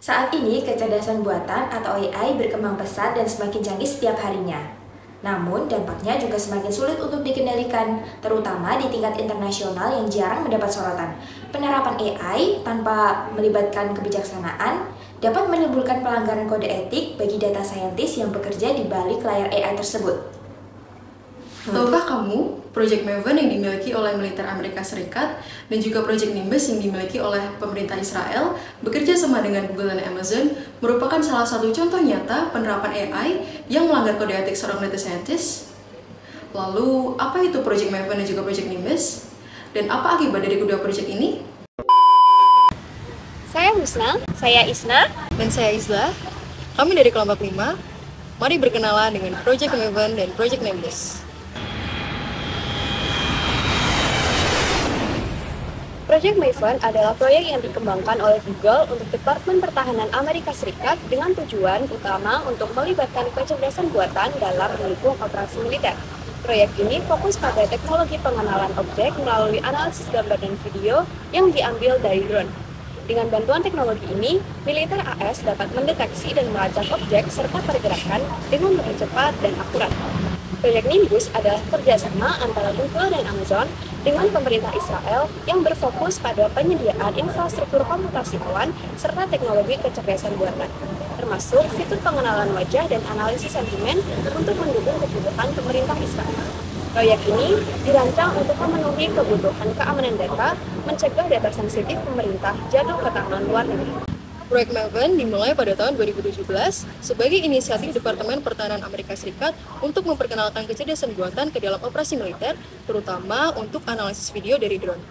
Saat ini, kecerdasan buatan atau AI berkembang pesat dan semakin canggih setiap harinya. Namun, dampaknya juga semakin sulit untuk dikendalikan, terutama di tingkat internasional yang jarang mendapat sorotan. Penerapan AI tanpa melibatkan kebijaksanaan dapat menimbulkan pelanggaran kode etik bagi data saintis yang bekerja di balik layar AI tersebut. Tahukah kamu, Project Maven yang dimiliki oleh militer Amerika Serikat dan juga Project Nimbus yang dimiliki oleh pemerintah Israel bekerja sama dengan Google dan Amazon merupakan salah satu contoh nyata penerapan AI yang melanggar kode etik seorang data scientist? Lalu, apa itu Project Maven dan juga Project Nimbus? Dan apa akibat dari kedua proyek ini? Saya Husna, saya Isna, Dan saya Isla. Kami dari kelompok 5. Mari berkenalan dengan Project Maven dan Project Nimbus. Project Maven adalah proyek yang dikembangkan oleh Google untuk Departemen Pertahanan Amerika Serikat dengan tujuan utama untuk melibatkan kecerdasan buatan dalam mendukung operasi militer. Proyek ini fokus pada teknologi pengenalan objek melalui analisis gambar dan video yang diambil dari drone. Dengan bantuan teknologi ini, militer AS dapat mendeteksi dan melacak objek serta pergerakan dengan lebih cepat dan akurat. Proyek Nimbus adalah kerjasama antara Google dan Amazon dengan pemerintah Israel yang berfokus pada penyediaan infrastruktur komputasi awan serta teknologi kecerdasan buatan, termasuk fitur pengenalan wajah dan analisis sentimen untuk mendukung kebutuhan pemerintah Israel. Proyek ini dirancang untuk memenuhi kebutuhan keamanan data, mencegah data sensitif pemerintah jatuh ke tangan luar negeri. Proyek Maven dimulai pada tahun 2017 sebagai inisiatif Departemen Pertahanan Amerika Serikat untuk memperkenalkan kecerdasan buatan ke dalam operasi militer, terutama untuk analisis video dari drone.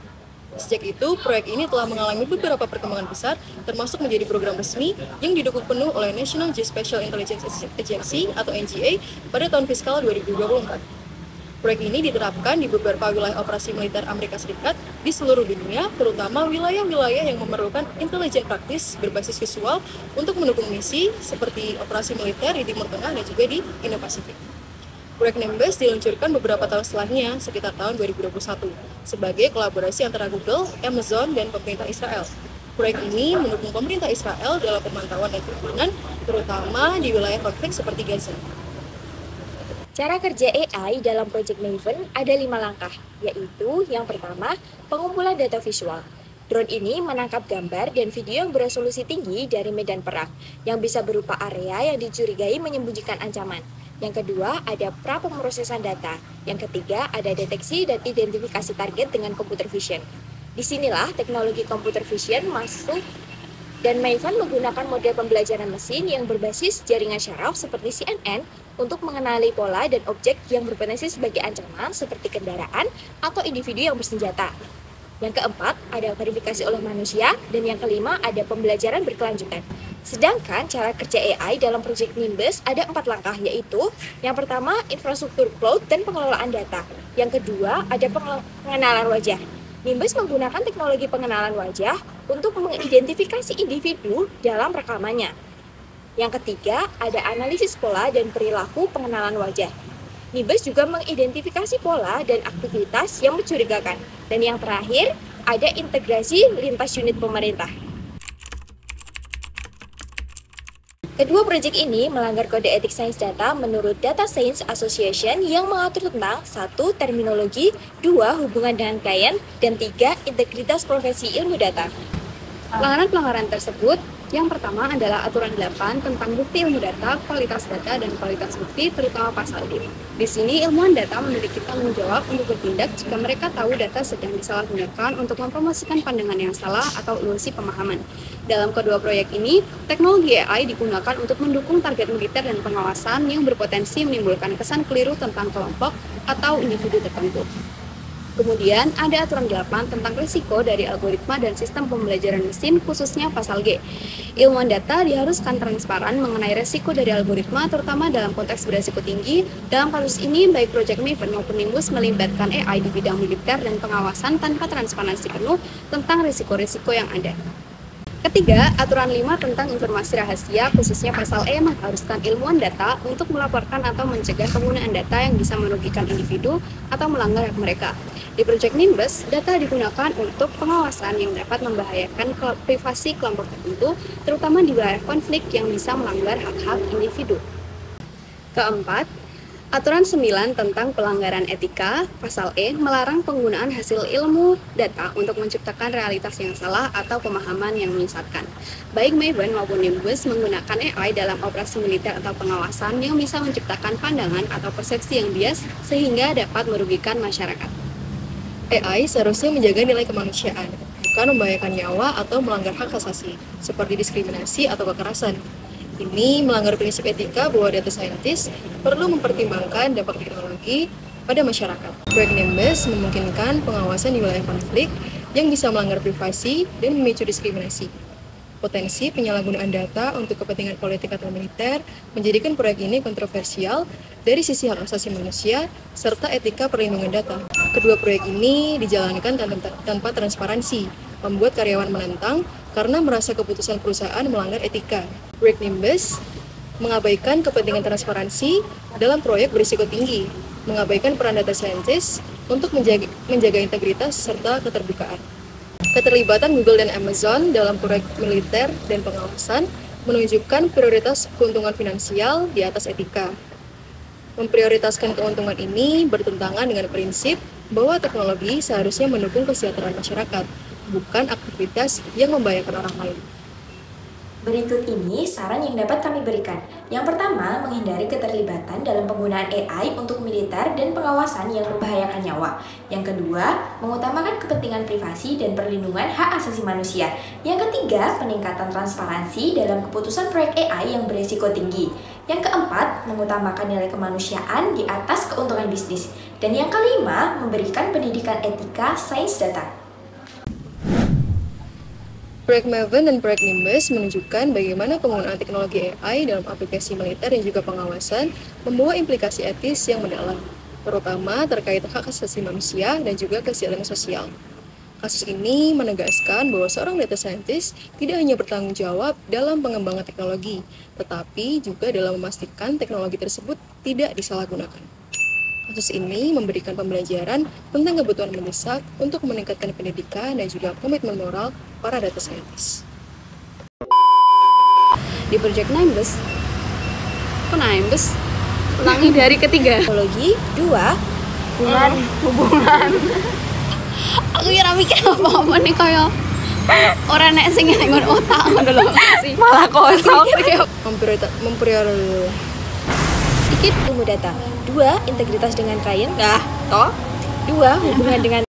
Sejak itu, proyek ini telah mengalami beberapa perkembangan besar, termasuk menjadi program resmi yang didukung penuh oleh National Geospatial Intelligence Agency atau NGA pada tahun fiskal 2024. Proyek ini diterapkan di beberapa wilayah operasi militer Amerika Serikat di seluruh dunia, terutama wilayah-wilayah yang memerlukan intelijen praktis berbasis visual untuk mendukung misi seperti operasi militer di Timur Tengah dan juga di Indo-Pasifik. Proyek Nimbus diluncurkan beberapa tahun setelahnya, sekitar tahun 2021, sebagai kolaborasi antara Google, Amazon, dan pemerintah Israel. Proyek ini mendukung pemerintah Israel dalam pemantauan dan keamanan, terutama di wilayah konflik seperti Gaza. Cara kerja AI dalam Project Maven ada 5 langkah, yaitu yang pertama, pengumpulan data visual. Drone ini menangkap gambar dan video yang beresolusi tinggi dari medan perang, yang bisa berupa area yang dicurigai menyembunyikan ancaman. Yang kedua, ada pra-pemrosesan data. Yang ketiga, ada deteksi dan identifikasi target dengan computer vision. Disinilah teknologi computer vision masuk, dan Maven menggunakan model pembelajaran mesin yang berbasis jaringan syaraf seperti CNN untuk mengenali pola dan objek yang berpotensi sebagai ancaman seperti kendaraan atau individu yang bersenjata. Yang keempat, ada verifikasi oleh manusia, dan yang kelima, ada pembelajaran berkelanjutan. Sedangkan cara kerja AI dalam Project Nimbus ada 4 langkah, yaitu yang pertama, infrastruktur cloud dan pengelolaan data. Yang kedua, ada pengenalan wajah. Nimbus menggunakan teknologi pengenalan wajah untuk mengidentifikasi individu dalam rekamannya. Yang ketiga, ada analisis pola dan perilaku pengenalan wajah. Nimbus juga mengidentifikasi pola dan aktivitas yang mencurigakan. Dan yang terakhir, ada integrasi lintas unit pemerintah. Kedua proyek ini melanggar kode etik sains data menurut Data Science Association yang mengatur tentang 1. Terminologi, 2. Hubungan dengan klien, dan 3. Integritas profesi ilmu data. Pelanggaran-pelanggaran tersebut, yang pertama adalah aturan 8 tentang bukti ilmu data, kualitas data, dan kualitas bukti, terutama pasal D. Di sini, ilmuwan data memiliki tanggung jawab untuk bertindak jika mereka tahu data sedang disalahgunakan untuk mempromosikan pandangan yang salah atau ilusi pemahaman. Dalam kedua proyek ini, teknologi AI digunakan untuk mendukung target militer dan pengawasan yang berpotensi menimbulkan kesan keliru tentang kelompok atau individu tertentu. Kemudian, ada aturan 8 tentang risiko dari algoritma dan sistem pembelajaran mesin, khususnya pasal G. Ilmuwan data diharuskan transparan mengenai risiko dari algoritma, terutama dalam konteks berisiko tinggi. Dalam kasus ini, baik Project Maven maupun Nimbus melibatkan AI di bidang militer dan pengawasan tanpa transparansi penuh tentang risiko-risiko yang ada. Ketiga, aturan 5 tentang informasi rahasia, khususnya pasal E mengharuskan ilmuwan data untuk melaporkan atau mencegah penggunaan data yang bisa merugikan individu atau melanggar hak mereka. Di Project Nimbus, data digunakan untuk pengawasan yang dapat membahayakan privasi kelompok tertentu, terutama di wilayah konflik yang bisa melanggar hak-hak individu. Keempat, aturan 9 tentang pelanggaran etika, pasal E, melarang penggunaan hasil ilmu data untuk menciptakan realitas yang salah atau pemahaman yang menyesatkan. Baik Maven maupun Nimbus menggunakan AI dalam operasi militer atau pengawasan yang bisa menciptakan pandangan atau persepsi yang bias sehingga dapat merugikan masyarakat. AI seharusnya menjaga nilai kemanusiaan, bukan membahayakan nyawa atau melanggar hak asasi, seperti diskriminasi atau kekerasan. Ini melanggar prinsip etika bahwa data scientist perlu mempertimbangkan dampak teknologi pada masyarakat. Proyek Nimbus memungkinkan pengawasan di wilayah konflik yang bisa melanggar privasi dan memicu diskriminasi. Potensi penyalahgunaan data untuk kepentingan politik atau militer menjadikan proyek ini kontroversial dari sisi hak asasi manusia serta etika perlindungan data. Kedua proyek ini dijalankan tanpa transparansi, membuat karyawan menentang karena merasa keputusan perusahaan melanggar etika. Proyek Nimbus mengabaikan kepentingan transparansi dalam proyek berisiko tinggi, mengabaikan peran data scientist untuk menjaga integritas serta keterbukaan. Keterlibatan Google dan Amazon dalam proyek militer dan pengawasan menunjukkan prioritas keuntungan finansial di atas etika. Memprioritaskan keuntungan ini bertentangan dengan prinsip bahwa teknologi seharusnya mendukung kesejahteraan masyarakat, bukan aktivitas yang membahayakan orang lain. Berikut ini saran yang dapat kami berikan. Yang pertama, menghindari keterlibatan dalam penggunaan AI untuk militer dan pengawasan yang membahayakan nyawa. Yang kedua, mengutamakan kepentingan privasi dan perlindungan hak asasi manusia. Yang ketiga, peningkatan transparansi dalam keputusan proyek AI yang berisiko tinggi. Yang keempat, mengutamakan nilai kemanusiaan di atas keuntungan bisnis. Dan yang kelima, memberikan pendidikan etika sains data. Proyek Maven dan Proyek Nimbus menunjukkan bagaimana penggunaan teknologi AI dalam aplikasi militer dan juga pengawasan membawa implikasi etis yang mendalam, terutama terkait hak asasi manusia dan juga kesejahteraan sosial. Kasus ini menegaskan bahwa seorang data scientist tidak hanya bertanggung jawab dalam pengembangan teknologi, tetapi juga dalam memastikan teknologi tersebut tidak disalahgunakan. Kasus ini memberikan pembelajaran tentang kebutuhan mendesak untuk meningkatkan pendidikan dan juga komitmen moral para data scientist. Di Project Nimbus, ulangi dari ketiga. Teknologi 2, Hubungan. Aku kira mikir apa nih kayak orang nek sing ngon otak ngono lho sih. Malah kosong. ilmu data. 2, integritas dengan klien. 2, hubungan dengan